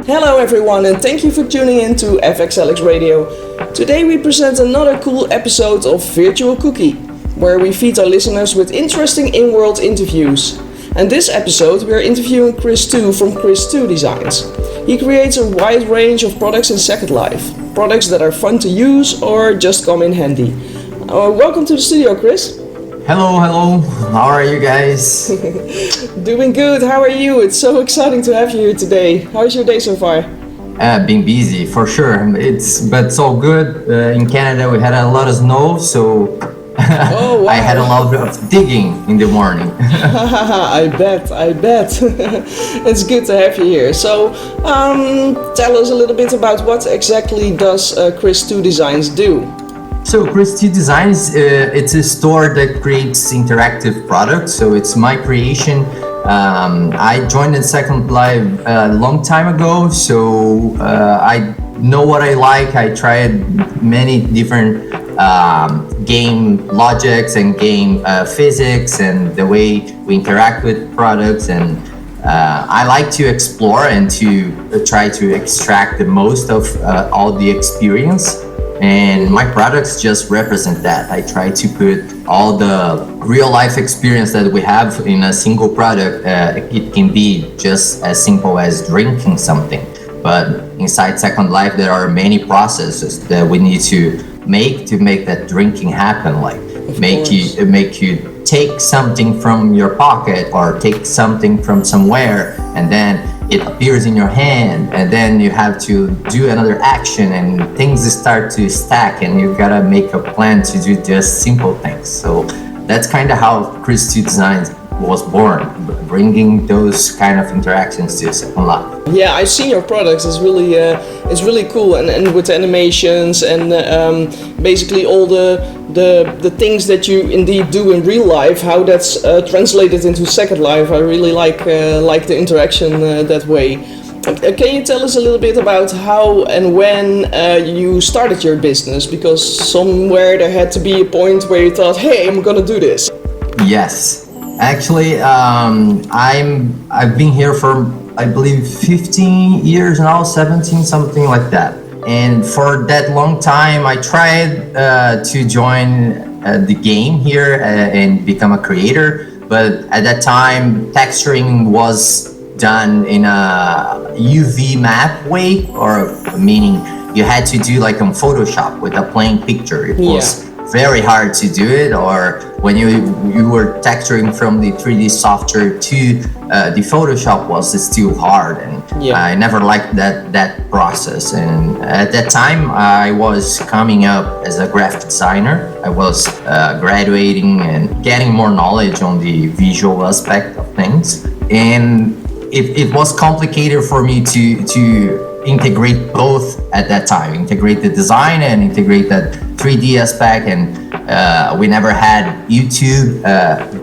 Hello everyone, and thank you for tuning in to FxLx Radio. Today we present another cool episode of Virtual Cookie, where we feed our listeners with interesting Inworld interviews. And this episode we are interviewing Chris 2 from Chris 2 Designs. He creates a wide range of products in Second Life, products that are fun to use or just come in handy. Welcome to the studio, Chris. Hello. How are you guys? Doing good. How are you? It's so exciting to have you here today. How's your day so far? Been busy for sure. But it's all good. In Canada, we had a lot of snow, so Oh, wow. I had a lot of digging in the morning. I bet. It's good to have you here. So, tell us a little bit about what exactly does Chris 2 Designs do? So Chris 2 Designs, it's a store that creates interactive products. So it's my creation. I joined in Second Life a long time ago, so I know what I like. I tried many different game logics and game physics and the way we interact with products, and I like to explore and to try to extract the most of all the experience. And my products just represent that. I try to put all the real life experience that we have in a single product. It can be just as simple as drinking something, but inside Second Life there are many processes that we need to make that drinking happen. Like make you take something from your pocket or take something from somewhere, and then it appears in your hand, and then you have to do another action and things start to stack, and you gotta make a plan to do just simple things. So that's kind of how Chris 2 Designs was born, bringing those kind of interactions to Second Life. Yeah, I've seen your products. It's really cool, and with the animations and basically all the things that you indeed do in real life, how that's translated into Second Life. I really like the interaction that way. Can you tell us a little bit about how and when you started your business? Because somewhere there had to be a point where you thought, hey, I'm gonna do this. Yes. Actually, I've been here for, I believe, 15 years now, 17, something like that. And for that long time, I tried to join the game here and become a creator. But at that time, texturing was done in a UV map way, or meaning you had to do like on Photoshop with a plain picture. It was very hard to do it, or when you were texturing from the 3D software to the Photoshop was still hard, and I never liked that process. And at that time I was coming up as a graphic designer. I was graduating and getting more knowledge on the visual aspect of things, and it was complicated for me to integrate both at that time, integrate the design and integrate that 3D aspect. And we never had YouTube,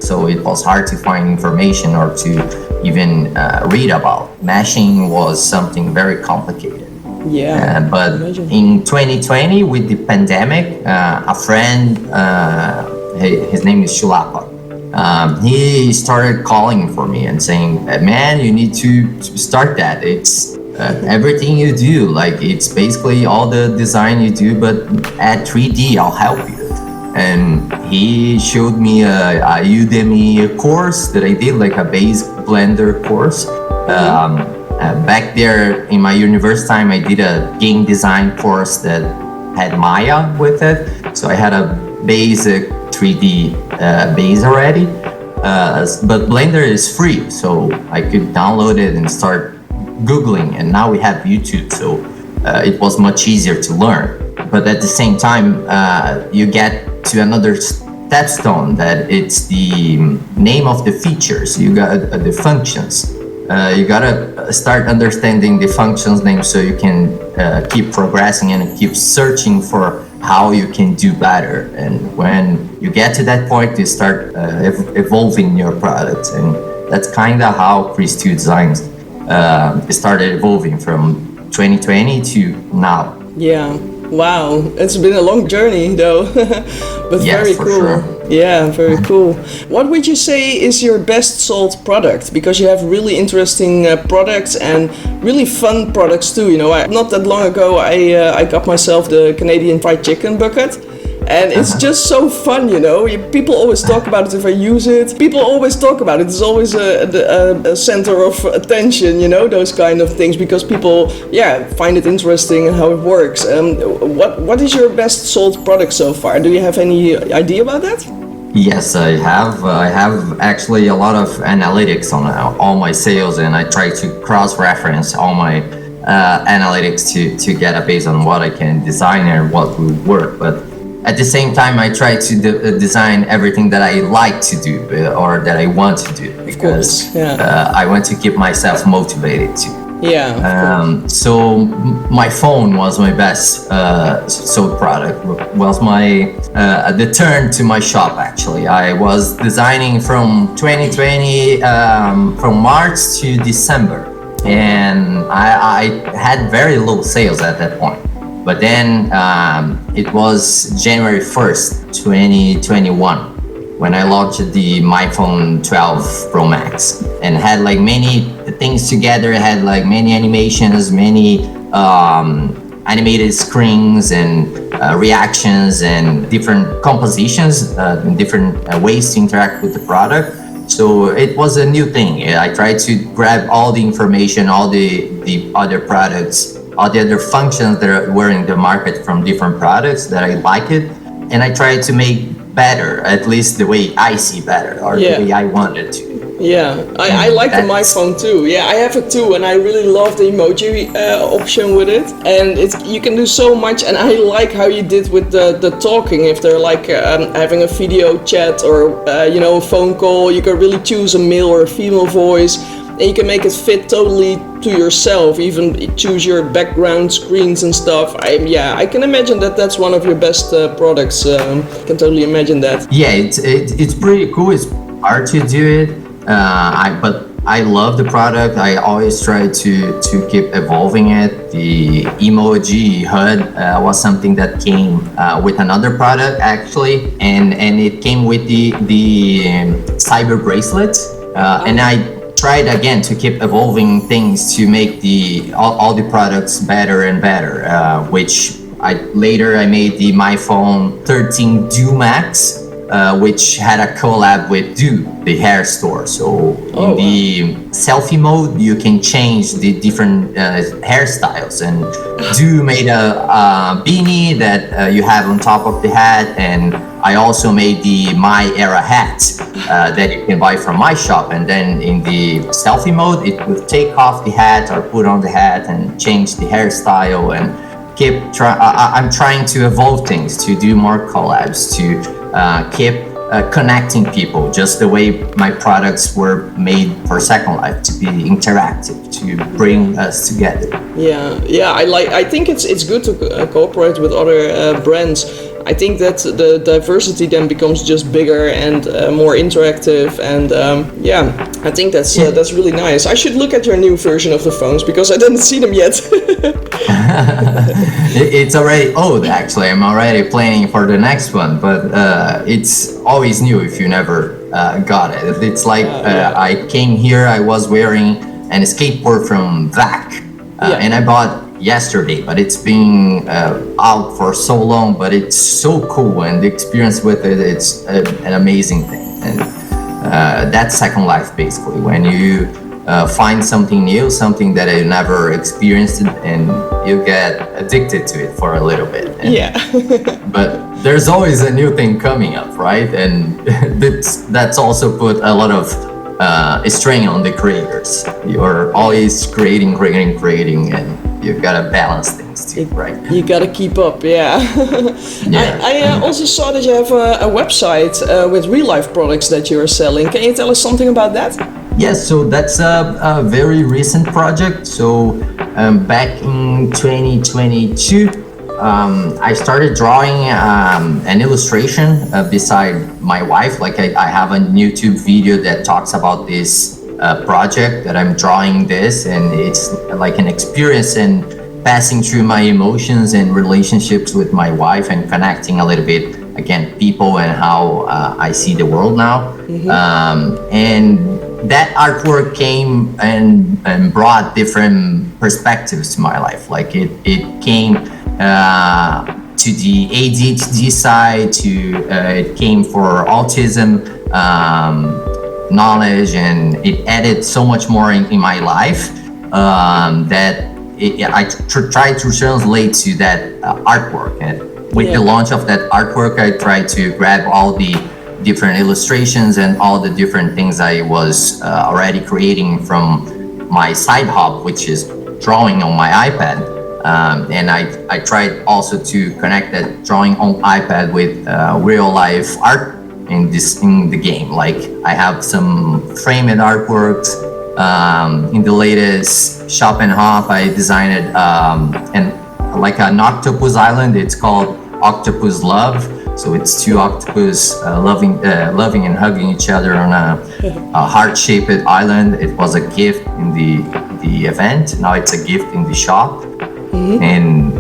so it was hard to find information or to even read about. Meshing was something very complicated. But in 2020, with the pandemic, a friend, his name is Shulapa, he started calling for me and saying, man, you need to start that. It's everything you do, like it's basically all the design you do, but add 3D, I'll help you. And he showed me a Udemy course that I did, like a base Blender course. Back there in my university time, I did a game design course that had Maya with it. So I had a basic 3D base already. But Blender is free, so I could download it and start Googling, and now we have YouTube, so it was much easier to learn. But at the same time, you get to another stepstone, that it's the name of the features. You got the functions. You gotta start understanding the functions name so you can keep progressing and keep searching for how you can do better. And when you get to that point, you start evolving your product, and that's kind of how Chris 2 Designs started evolving from 2020 to now. Yeah, wow, it's been a long journey though, but yes, very for cool. Sure. Yeah, very cool. What would you say is your best sold product? Because you have really interesting products and really fun products too. You know, not that long ago, I got myself the Canadian Fried Chicken bucket. And it's just so fun, you know. People always talk about it if I use it. People always talk about it. It's always a center of attention, you know, those kind of things, because people, find it interesting and how it works. What is your best sold product so far? Do you have any idea about that? Yes, I have. I have actually a lot of analytics on all my sales, and I try to cross-reference all my analytics to get a base on what I can design and what will work. But at the same time, I try to design everything that I like to do or that I want to do, because I want to keep myself motivated too. Yeah. So my phone was my best sold product. Was my the turn to my shop actually. I was designing from 2020 from March to December, and I had very low sales at that point. But then it was January 1st, 2021, when I launched the MyPhone 12 Pro Max, and had like many things together. It had like many animations, many animated screens and reactions and different compositions, different ways to interact with the product. So it was a new thing. I tried to grab all the information, all the other products, all the other functions that were in the market from different products that I like it, and I tried to make better, at least the way I see better, or the way I wanted to. Yeah, I like the MyPhone too. Yeah, I have it too, and I really love the emoji option with it. And you can do so much, and I like how you did with the talking. If they're like having a video chat or a phone call, you can really choose a male or a female voice. And you can make it fit totally to yourself, even choose your background screens and stuff. I can imagine that's one of your best products. Can totally imagine that. Yeah, it's pretty cool. It's hard to do it, but I love the product. I always try to keep evolving it. The emoji HUD was something that came with another product actually, and it came with the cyber bracelet, and I tried again to keep evolving things to make all the products better and better, which I made the MyPhone 13 Do Max, which had a collab with Do, the hair store. So in the selfie mode, you can change the different hairstyles, and Do made a beanie that you have on top of the hat, and I also made the My Era hat that you can buy from my shop, and then in the selfie mode, it would take off the hat or put on the hat and change the hairstyle, and I'm trying to evolve things, to do more collabs, to keep connecting people, just the way my products were made for Second Life, to be interactive, to bring us together. Yeah, I think it's good to cooperate with other brands. I think that the diversity then becomes just bigger and more interactive, and I think that's really nice. I should look at your new version of the phones, because I didn't see them yet. It's already old, actually. I'm already planning for the next one, but it's always new if you never got it. It's like I came here, I was wearing a skateboard from VAC, and I bought yesterday, but it's been out for so long, but it's so cool, and the experience with it's an amazing thing. And that's Second Life, basically, when you find something new, something that you never experienced, and you get addicted to it for a little bit. And, but there's always a new thing coming up, right? And that's also put a lot of strain on the creators. You're always creating, and you've got to balance things too, right? You got to keep up, I also saw that you have a website with real life products that you're selling. Can you tell us something about that? Yes, so that's a very recent project. So back in 2022, I started drawing an illustration beside my wife. Like I have a YouTube video that talks about this project that I'm drawing this, and it's like an experience and passing through my emotions and relationships with my wife and connecting a little bit again, people and how I see the world now. And that artwork came and brought different perspectives to my life. Like it came to the ADHD side, it came for autism knowledge, and it added so much more in my life that I tried to translate to that artwork. And with the launch of that artwork, I tried to grab all the different illustrations and all the different things I was already creating from my side hobby, which is drawing on my iPad. And I tried also to connect that drawing on iPad with real life art in the game. Like I have some framed artworks. In the latest Shop and Hop, I designed an octopus island. It's called Octopus Love. So it's two octopus loving and hugging each other on a heart-shaped island. It was a gift in the event. Now it's a gift in the shop. And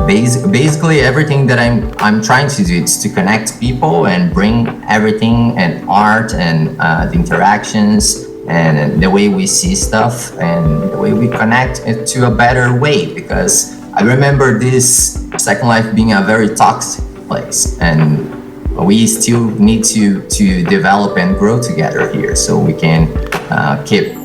basically everything that I'm trying to do is to connect people and bring everything and art and the interactions and the way we see stuff and the way we connect it to a better way. Because I remember this Second Life being a very toxic place, and we still need to develop and grow together here so we can keep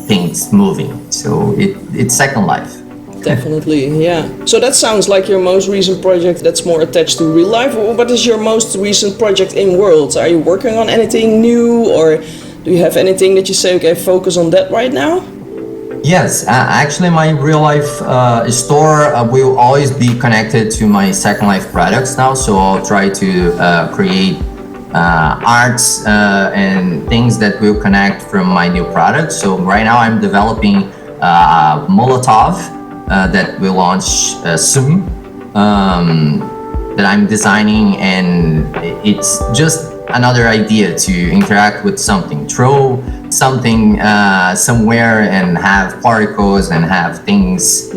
things moving. So it's Second Life. Definitely, yeah. So that sounds like your most recent project that's more attached to real life. What is your most recent project Inworld? Are you working on anything new, or do you have anything that you say, okay, focus on that right now? Yes, actually my real life store will always be connected to my Second Life products now. So I'll try to create arts and things that will connect from my new products. So right now I'm developing Molotov that will launch soon, that I'm designing, and it's just another idea to interact with something, throw something somewhere and have particles and have things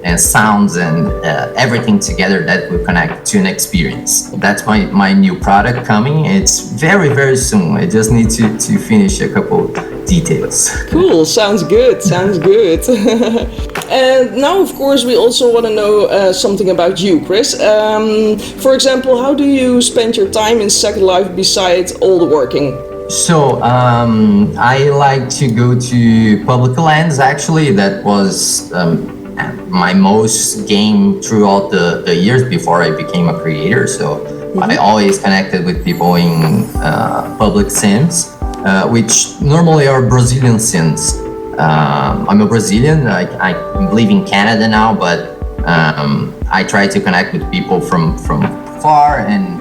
and sounds and everything together that will connect to an experience. That's my new product coming. It's very, very soon. I just need to finish a couple details. Cool, sounds good, sounds good. And now, of course, we also want to know something about you, Chris. For example, how do you spend your time in Second Life besides all the working? So I like to go to public lands. Actually, that was my most game throughout the years before I became a creator. So I always connected with people in public sims, which normally are Brazilian sims. I'm a Brazilian. I live in Canada now, but I try to connect with people from far, and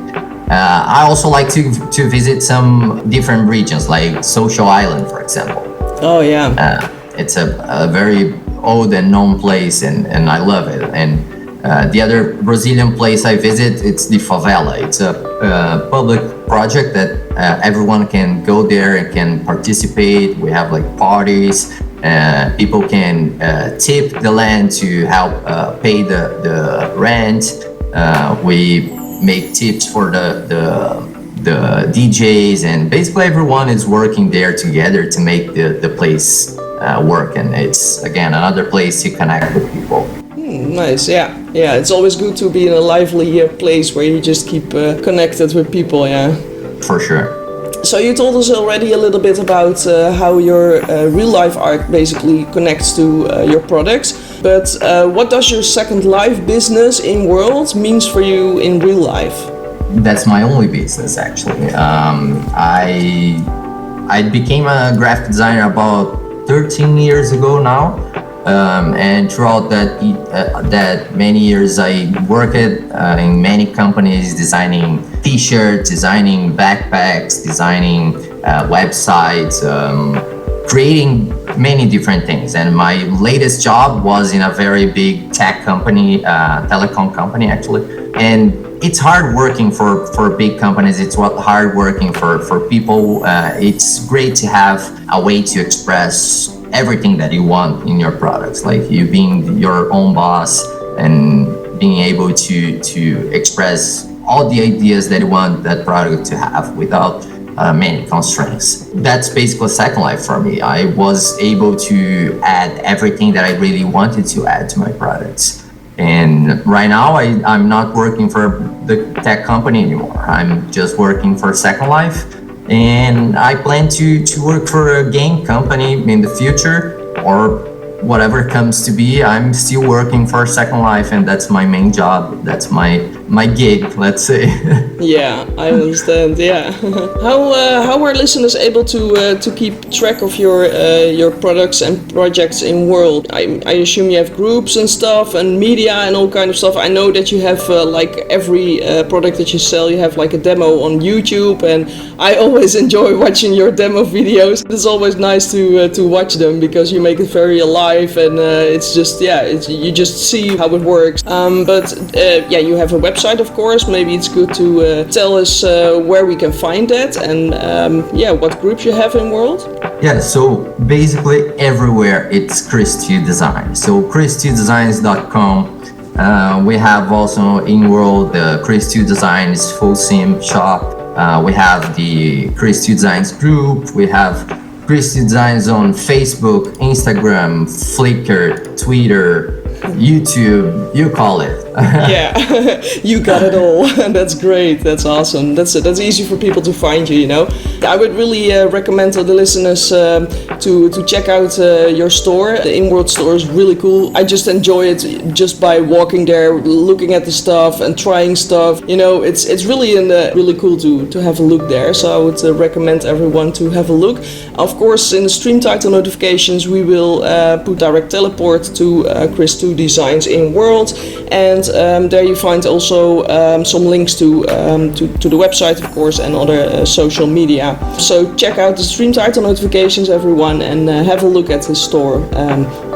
I also like to visit some different regions, like Social Island, for example. Oh yeah. It's a very old and known place, and I love it. And the other Brazilian place I visit, it's the favela. It's a public project that everyone can go there and can participate. We have like parties. People can tip the land to help pay the rent. We make tips for the DJs, and basically everyone is working there together to make the place work. And it's again another place to connect with people. Nice, yeah. It's always good to be in a lively place where you just keep connected with people, yeah. For sure. So you told us already a little bit about how your real life art basically connects to your products, but what does your Second Life business Inworld means for you in real life? That's my only business, actually. I became a graphic designer about 13 years ago now, and throughout that many years I worked in many companies designing t-shirts, designing backpacks, designing websites, creating many different things. And my latest job was in a very big tech company, telecom company actually. And it's hard working for big companies. It's hard working for people. It's great to have a way to express everything that you want in your products, like you being your own boss and being able to express all the ideas that you want that product to have without many constraints. That's basically Second Life for me. I was able to add everything that I really wanted to add to my products. And right now, I'm not working for the tech company anymore. I'm just working for Second Life. And I plan to work for a game company in the future, or whatever comes to be. I'm still working for Second Life, and that's my main job. That's my gig, let's say. Yeah, I understand. Yeah. How are listeners able to keep track of your products and projects in World? I assume you have groups and stuff and media and all kind of stuff. I know that you have like every product that you sell, you have like a demo on YouTube, and I always enjoy watching your demo videos. It's always nice to watch them because you make it very alive, and it's just you just see how it works. But you have a website, of course. Maybe it's good to tell us where we can find that, and what groups you have in World. Yeah, so basically everywhere it's Chris2 Design. So chris2designs.com. We have also Inworld, the Chris2 Designs full sim shop. We have the Chris2 Designs group. We have Chris2 Designs on Facebook, Instagram, Flickr, Twitter, YouTube, you call it. Yeah, you got it all. That's great. That's awesome. That's easy for people to find you, you know. I would really recommend to the listeners to check out your store. The Inworld store is really cool. I just enjoy it just by walking there, looking at the stuff and trying stuff. You know, it's really really cool to have a look there. So I would recommend everyone to have a look. Of course, in the stream title notifications, we will put direct teleport to Chris2 Designs in World, and there you find also some links to the website, of course, and other social media. So check out the stream title notifications, everyone, and have a look at the store.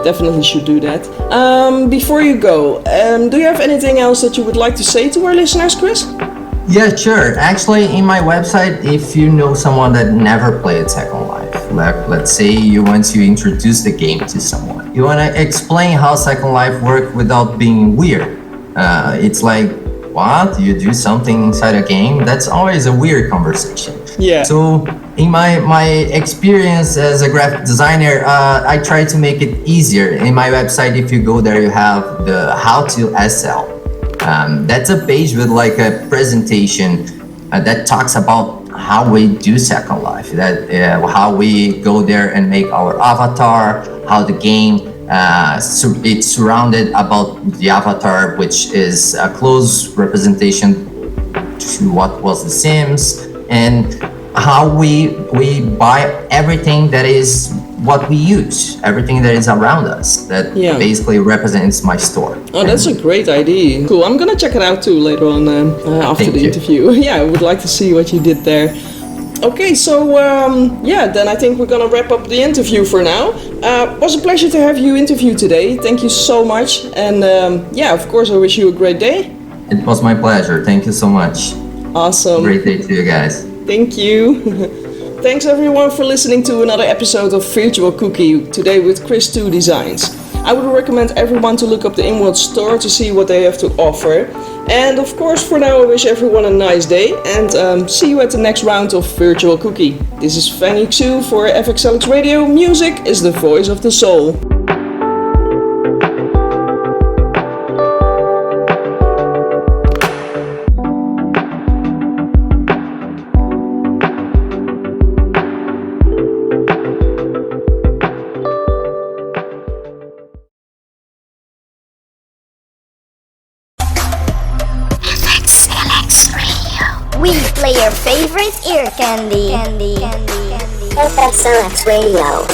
Definitely should do that. Before you go, do you have anything else that you would like to say to our listeners, Chris? Yeah, sure. Actually, in my website, if you know someone that never played Second Life, let's say you want to introduce the game to someone, you want to explain how Second Life works without being weird. It's like, what? You do something inside a game? That's always a weird conversation. Yeah. So in my experience as a graphic designer, I try to make it easier. In my website, if you go there, you have the How to SL. That's a page with like a presentation that talks about how we do Second Life, how we go there and make our avatar, how the game it's surrounded about the avatar, which is a close representation to what was The Sims, and how we buy everything that is what we use, everything that is around us, that basically represents my store. Oh, that's a great idea. Cool. I'm gonna check it out too later on after the interview. Yeah, I would like to see what you did there. Okay, so then I think we're gonna wrap up the interview for now. It was a pleasure to have you interview today. Thank you so much, and of course, I wish you a great day. It was my pleasure. Thank you so much. Awesome. Great day to you guys. Thank you. Thanks everyone for listening to another episode of Virtual Cookie, today with Chris2 Designs. I would recommend everyone to look up the Inworld store to see what they have to offer. And of course, for now, I wish everyone a nice day, and see you at the next round of Virtual Cookie. This is FangXiLi Xue for FxLx Radio. Music is the voice of the soul. We play your favorite ear candy. FxLx Radio.